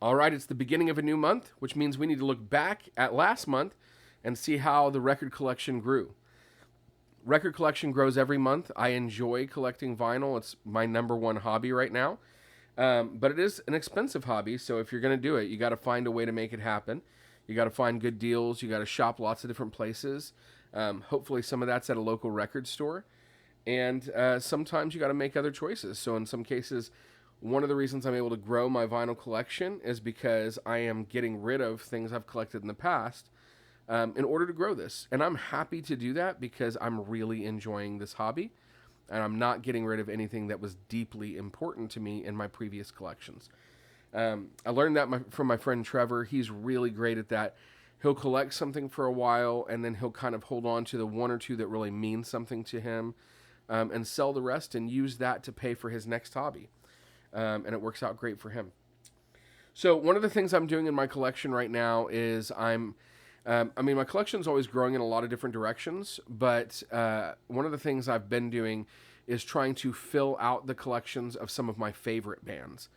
All right, it's the beginning of a new month, which means we need to look back at last month and see how the record collection grew. Record collection grows every month. I enjoy collecting vinyl. It's my number one hobby right now. But it is an expensive hobby, so if you're going to do it, you got to find a way to make it happen. You got to find good deals. You got to shop lots of different places. Hopefully, some of that's at a local record store. And sometimes you got to make other choices. So, in some cases, one of the reasons I'm able to grow my vinyl collection is because I am getting rid of things I've collected in the past in order to grow this. And I'm happy to do that because I'm really enjoying this hobby and I'm not getting rid of anything that was deeply important to me in my previous collections. I learned that from my friend Trevor. He's really great at that. He'll collect something for a while and then he'll kind of hold on to the one or two that really mean something to him and sell the rest and use that to pay for his next hobby. And it works out great for him. So one of the things I'm doing in my collection right now is my collection's always growing in a lot of different directions, but one of the things I've been doing is trying to fill out the collections of some of my favorite bands.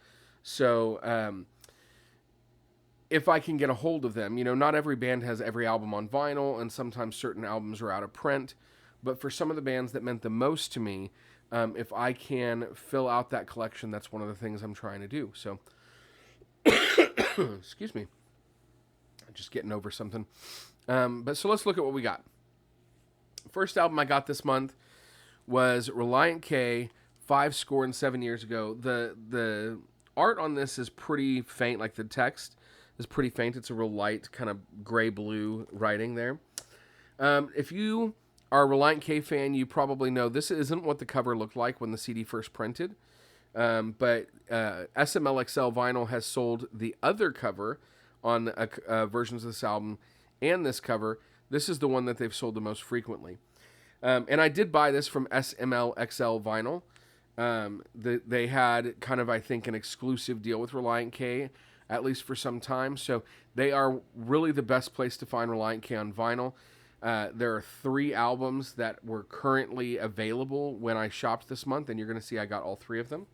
So if I can get a hold of them, not every band has every album on vinyl, and sometimes certain albums are out of print. But for some of the bands that meant the most to me, if I can fill out that collection, that's one of the things I'm trying to do. So, excuse me, just getting over something. But so let's look at what we got. First album I got this month was Relient K, 7 years ago. The art on this is pretty faint, like the text is pretty faint. It's a real light, kind of gray-blue writing there. If you are a Relient K fan, you probably know this isn't what the cover looked like when the CD first printed. But SMLXL Vinyl has sold the other cover on versions of this album and this cover. This is the one that they've sold the most frequently. And I did buy this from SMLXL Vinyl. They had kind of, I think, an exclusive deal with Relient K, at least for some time. So they are really the best place to find Relient K on vinyl. There are 3 albums that were currently available when I shopped this month, and you're going to see I got all 3 of them.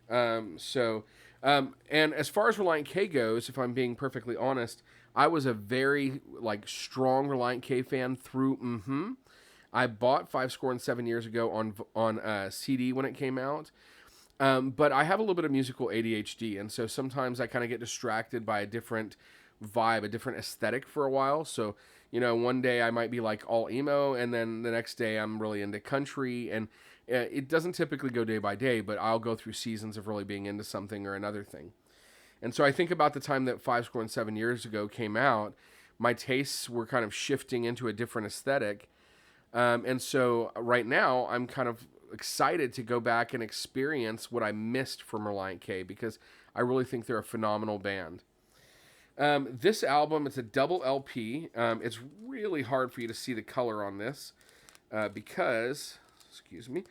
And as far as Relient K goes, if I'm being perfectly honest, I was a very strong Relient K fan through. I bought 7 years ago on CD when it came out. But I have a little bit of musical ADHD, and so sometimes I kind of get distracted by a different vibe, a different aesthetic for a while. So, one day I might be all emo, and then the next day I'm really into country, and it doesn't typically go day by day, but I'll go through seasons of really being into something or another thing. And so I think about the time that 7 years ago came out, my tastes were kind of shifting into a different aesthetic. And so right now I'm kind of excited to go back and experience what I missed from Relient K because I really think they're a phenomenal band. This album, it's a double LP. It's really hard for you to see the color on this because, excuse me,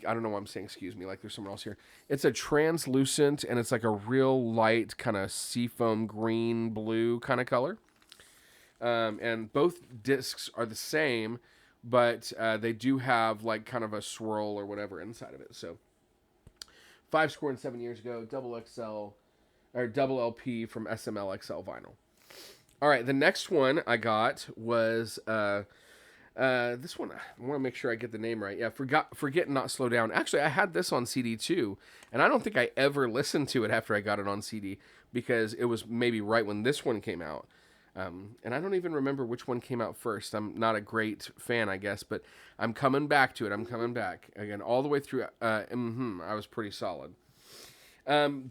I don't know why I'm saying excuse me like there's someone else here. It's a translucent and it's like a real light kind of seafoam green blue kind of color. And both discs are the same, but they do have kind of a swirl or whatever inside of it. So 7 years ago, double XL or double LP from SMLXL Vinyl. All right, the next one I got was this one. I want to make sure I get the name right. Yeah, Forget Not Slow Down. Actually, I had this on CD too, and I don't think I ever listened to it after I got it on CD because it was maybe right when this one came out. And I don't even remember which one came out first. I'm not a great fan, I guess, but I'm coming back to it. I'm coming back again all the way through. I was pretty solid.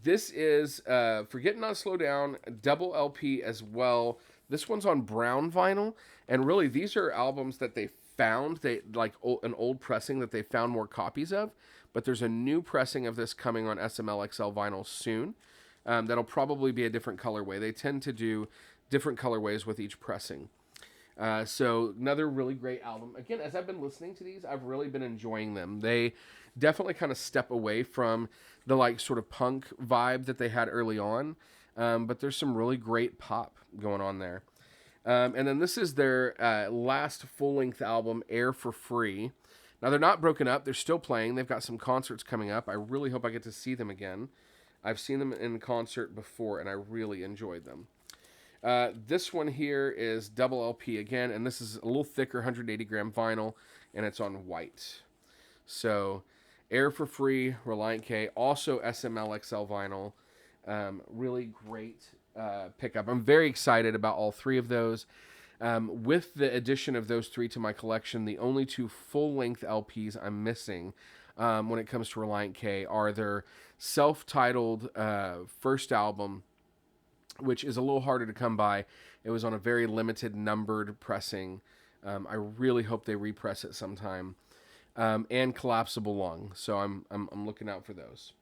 This is Forget Not Slow Down, double LP as well. This one's on brown vinyl, and really these are albums that they found. They an old pressing that they found more copies of, but there's a new pressing of this coming on SMLXL vinyl soon. That'll probably be a different colorway. They tend to do different colorways with each pressing. So another really great album. Again, as I've been listening to these, I've really been enjoying them. They definitely kind of step away from the sort of punk vibe that they had early on. But there's some really great pop going on there. And then this is their last full-length album, Air for Free. Now, they're not broken up. They're still playing. They've got some concerts coming up. I really hope I get to see them again. I've seen them in concert before, and I really enjoyed them. This one here is double LP again, and this is a little thicker, 180 gram vinyl, and it's on white. So, Air for Free, Reliant K, also SMLXL vinyl. Really great pickup. I'm very excited about all three of those. With the addition of those three to my collection, the only two full-length LPs I'm missing when it comes to Reliant K are their self-titled first album, which is a little harder to come by. It was on a very limited numbered pressing. I really hope they repress it sometime. And Collapsible Lung. So I'm looking out for those.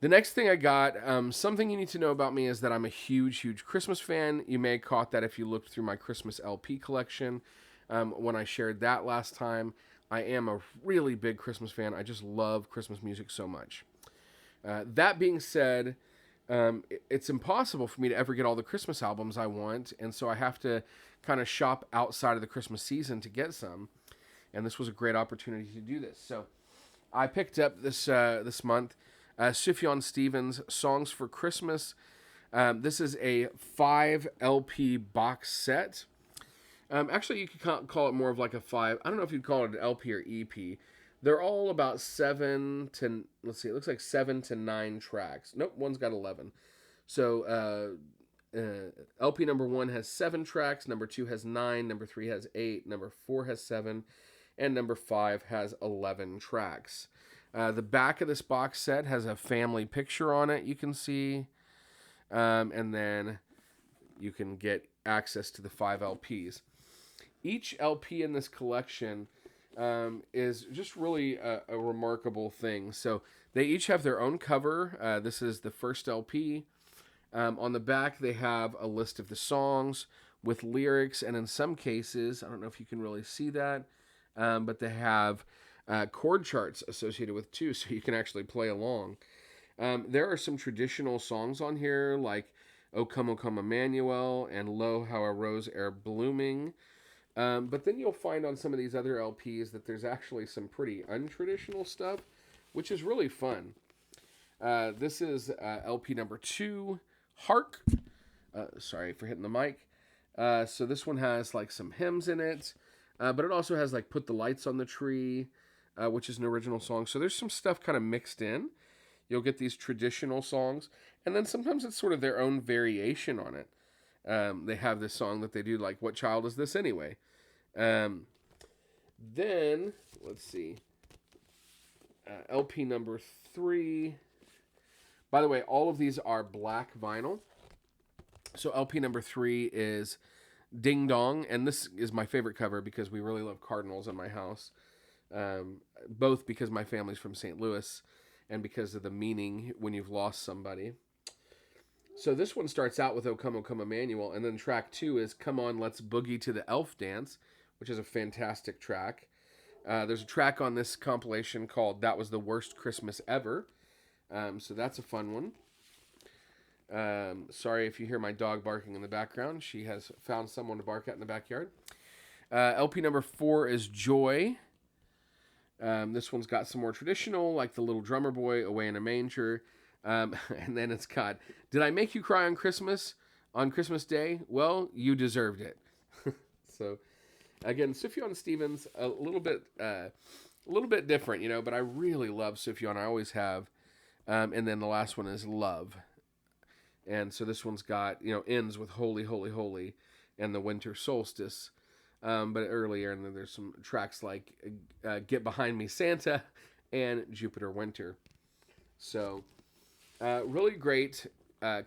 The next thing I got, something you need to know about me is that I'm a huge Christmas fan. You may have caught that if you looked through my Christmas LP collection when I shared that last time. I am a really big Christmas fan. I just love Christmas music so much. That being said, it's impossible for me to ever get all the Christmas albums I want, and so I have to kind of shop outside of the Christmas season to get some. And this was a great opportunity to do this. So I picked up this month Sufjan Stevens' Songs for Christmas. This is a 5 LP box set. Actually, you could call it more of like a 5. I don't know if you'd call it an LP or EP. They're all about 7 to, let's see, it looks like 7 to 9 tracks. Nope, one's got 11. So LP number 1 has 7 tracks, number 2 has 9, number 3 has 8, number 4 has 7, and number 5 has 11 tracks. The back of this box set has a family picture on it, you can see. And then you can get access to the 5 LPs. Each LP in this collection is just really a remarkable thing. So they each have their own cover. This is the first LP. On the back, they have a list of the songs with lyrics, and in some cases, I don't know if you can really see that, but they have chord charts associated with too, so you can actually play along. There are some traditional songs on here, like O Come, Emmanuel, and Lo, How a Rose Ere Blooming. But then you'll find on some of these other LPs that there's actually some pretty untraditional stuff, which is really fun. This is LP number 2, Hark. Sorry for hitting the mic. So this one has like some hymns in it, but it also has like Put the Lights on the Tree, which is an original song. So there's some stuff kind of mixed in. You'll get these traditional songs, and then sometimes it's sort of their own variation on it. They have this song that they do, like What Child Is This Anyway? Then, let's see, LP number 3. By the way, all of these are black vinyl. So LP number 3 is Ding Dong, and this is my favorite cover because we really love Cardinals in my house. Both because my family's from St. Louis and because of the meaning when you've lost somebody. So this one starts out with O Come, Emmanuel, and then track 2 is Come On, Let's Boogie to the Elf Dance, which is a fantastic track. There's a track on this compilation called That Was the Worst Christmas Ever. So that's a fun one. Sorry if you hear my dog barking in the background. She has found someone to bark at in the backyard. LP number 4 is Joy. This one's got some more traditional, like The Little Drummer Boy, Away in a Manger. And then it's got, Did I Make You Cry on Christmas Day? Well, you deserved it. So, again, Sufjan Stevens, a little bit different, but I really love Sufjan. I always have. And then the last one is Love. And so this one's got, ends with Holy, Holy, Holy and the Winter Solstice. But earlier, and then there's some tracks like Get Behind Me, Santa, and Jupiter Winter. So, really great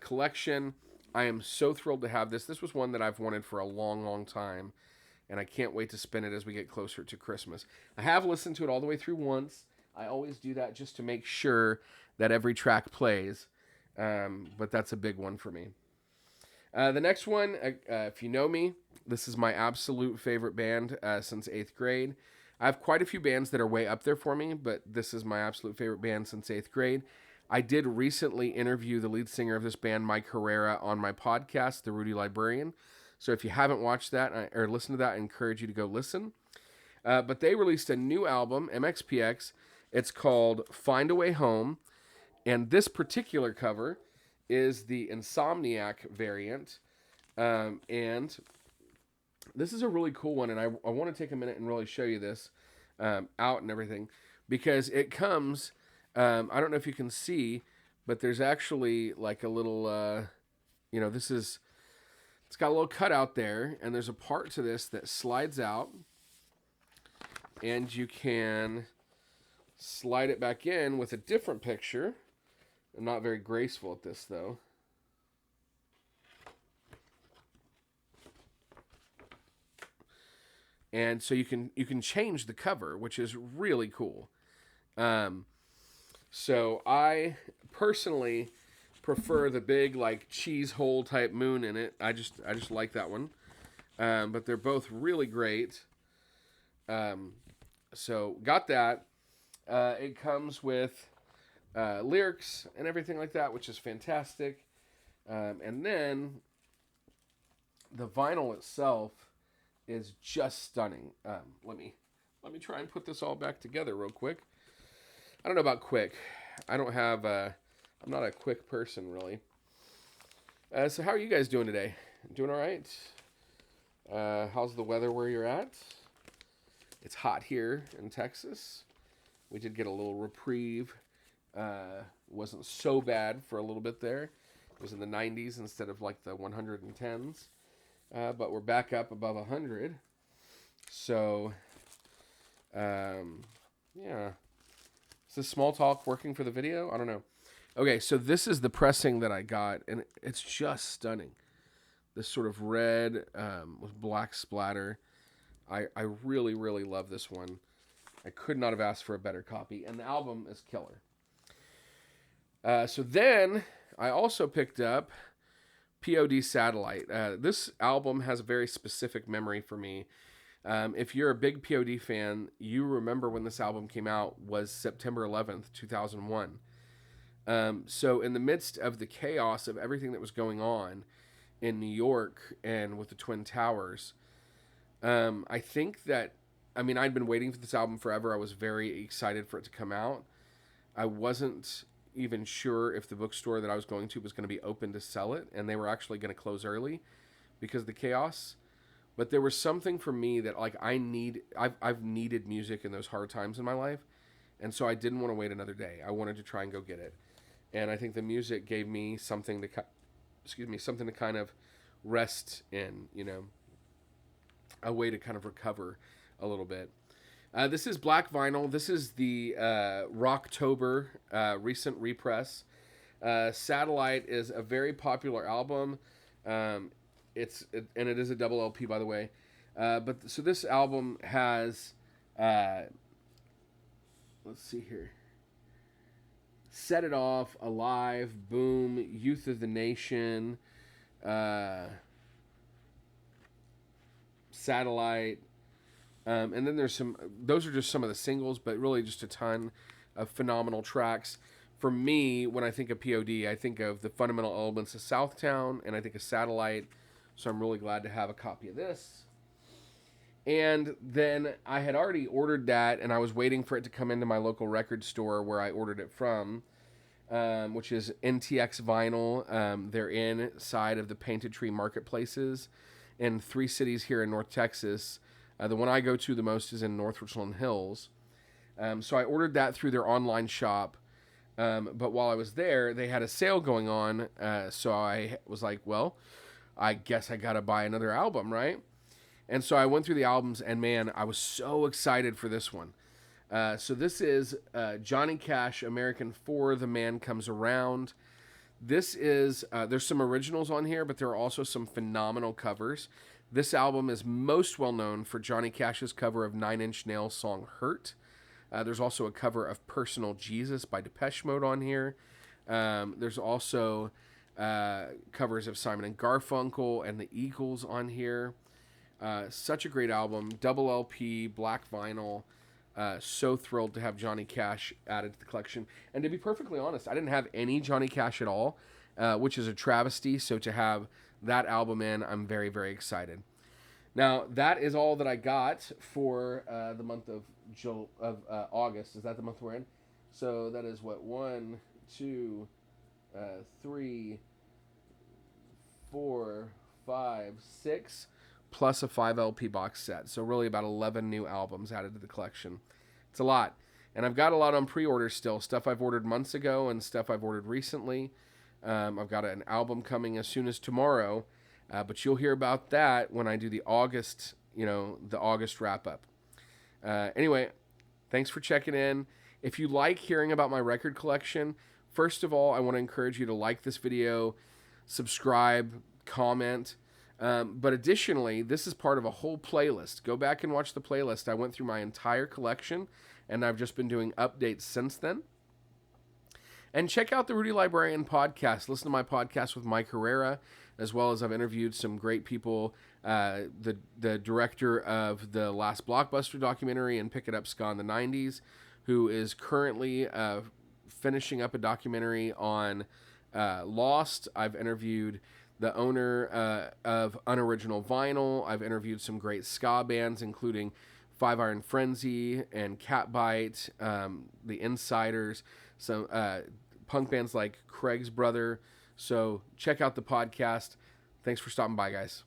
collection. I am so thrilled to have this. This was one that I've wanted for a long, long time, and I can't wait to spin it as we get closer to Christmas. I have listened to it all the way through once. I always do that just to make sure that every track plays, but that's a big one for me. The next one, if you know me, this is my absolute favorite band since 8th grade. I have quite a few bands that are way up there for me, but this is my absolute favorite band since 8th grade. I did recently interview the lead singer of this band, Mike Herrera, on my podcast, The Rudie Librarian. So if you haven't watched that or listened to that, I encourage you to go listen. But they released a new album, MXPX. It's called Find a Way Home. And this particular cover is the Insomniac variant. And this is a really cool one, and I want to take a minute and really show you this out and everything, because it comes, I don't know if you can see, but there's actually like a little, it's got a little cutout there, and there's a part to this that slides out, and you can slide it back in with a different picture. I'm not very graceful at this, though. And so you can change the cover, which is really cool. So I personally prefer the big like cheese hole type moon in it. I just like that one. But they're both really great. So got that. It comes with lyrics and everything like that, which is fantastic. And then the vinyl itself is just stunning. Let me try and put this all back together real quick. I don't know about quick. I don't have. I'm not a quick person really. So how are you guys doing today? Doing all right? How's the weather where you're at? It's hot here in Texas. We did get a little reprieve. Wasn't so bad for a little bit there. It was in the 90s instead of like the 110s. But we're back up above 100. So, yeah. Is this small talk working for the video? I don't know. Okay, so this is the pressing that I got, and it's just stunning. This sort of red with black splatter. I really, really love this one. I could not have asked for a better copy, and the album is killer. So then I also picked up POD Satellite. This album has a very specific memory for me. If you're a big POD fan, you remember when this album came out was September 11th, 2001. So in the midst of the chaos of everything that was going on in New York and with the Twin Towers, I think that, I'd been waiting for this album forever. I was very excited for it to come out. I wasn't even sure if the bookstore that I was going to was going to be open to sell it, and they were actually going to close early because of the chaos. But there was something for me that like I've needed music in those hard times in my life, and so I didn't want to wait another day. I wanted to try and go get it, and I think the music gave me something to kind of rest in, a way to kind of recover a little bit. This is black vinyl. This is the Rocktober recent repress. Satellite is a very popular album. And it is a double LP, by the way. So this album has, let's see here. Set It Off, Alive, Boom, Youth of the Nation, Satellite. And then those are just some of the singles, but really just a ton of phenomenal tracks. For me, when I think of POD, I think of the fundamental elements of Southtown, and I think of Satellite. So I'm really glad to have a copy of this. And then I had already ordered that, and I was waiting for it to come into my local record store where I ordered it from, which is NTX Vinyl. They're inside of the Painted Tree Marketplaces in 3 cities here in North Texas. The one I go to the most is in North Richland Hills. So I ordered that through their online shop. But while I was there, they had a sale going on. So I was like, well, I guess I got to buy another album, right? And so I went through the albums, and man, I was so excited for this one. So this is Johnny Cash, American For the Man Comes Around. This is, there's some originals on here, but there are also some phenomenal covers. This album is most well known for Johnny Cash's cover of Nine Inch Nails' song Hurt. There's also a cover of Personal Jesus by Depeche Mode on here. There's also covers of Simon and Garfunkel and the Eagles on here. Such a great album. Double LP, black vinyl. So thrilled to have Johnny Cash added to the collection. And to be perfectly honest, I didn't have any Johnny Cash at all, which is a travesty. So to have that album in, I'm very, very excited. Now, that is all that I got for the month of August. Is that the month we're in? So that is what, 1, 2, 3, 4, 5, 6, plus a 5 LP box set. So really about 11 new albums added to the collection. It's a lot. And I've got a lot on pre-order still. Stuff I've ordered months ago and stuff I've ordered recently. I've got an album coming as soon as tomorrow. But you'll hear about that when I do the August wrap up. Anyway, thanks for checking in. If you like hearing about my record collection, first of all, I want to encourage you to like this video, subscribe, comment. But additionally, this is part of a whole playlist. Go back and watch the playlist. I went through my entire collection, and I've just been doing updates since then. And check out the Rudie Librarian podcast. Listen to my podcast with Mike Herrera, as well as I've interviewed some great people. The director of the Last Blockbuster documentary and Pick It Up Ska in the 90s, who is currently finishing up a documentary on Lost. I've interviewed the owner of Unoriginal Vinyl. I've interviewed some great ska bands, including Five Iron Frenzy and Catbite, the Insiders, some punk bands like Craig's Brother. So check out the podcast. Thanks for stopping by, guys.